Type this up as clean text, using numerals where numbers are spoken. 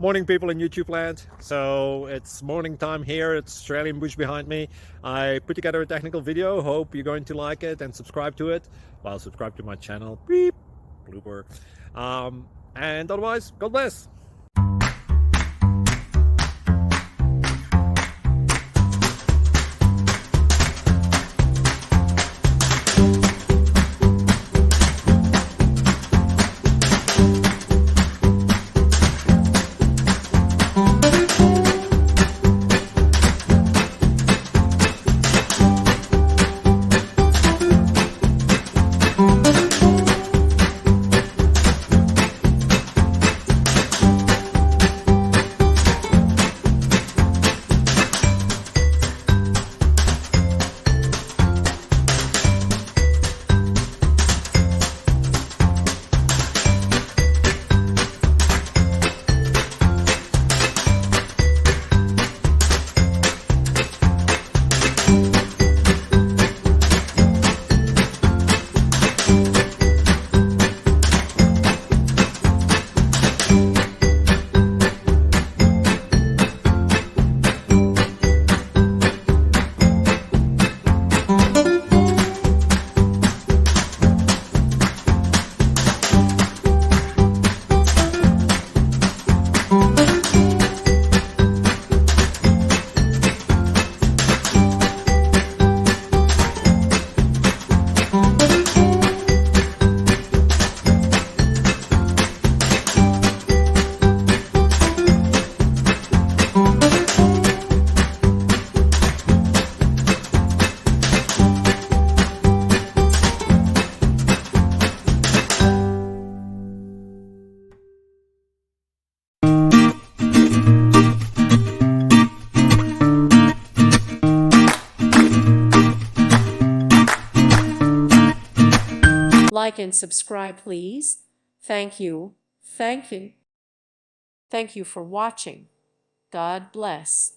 Morning, people in YouTube land. So it's morning time here. It's Australian bush behind me. I put together a technical video. Hope you're going to like it and subscribe to it. Well, subscribe to my channel. Beep, blooper. And otherwise, God bless. Like and subscribe, please. Thank you. Thank you. Thank you for watching. God bless.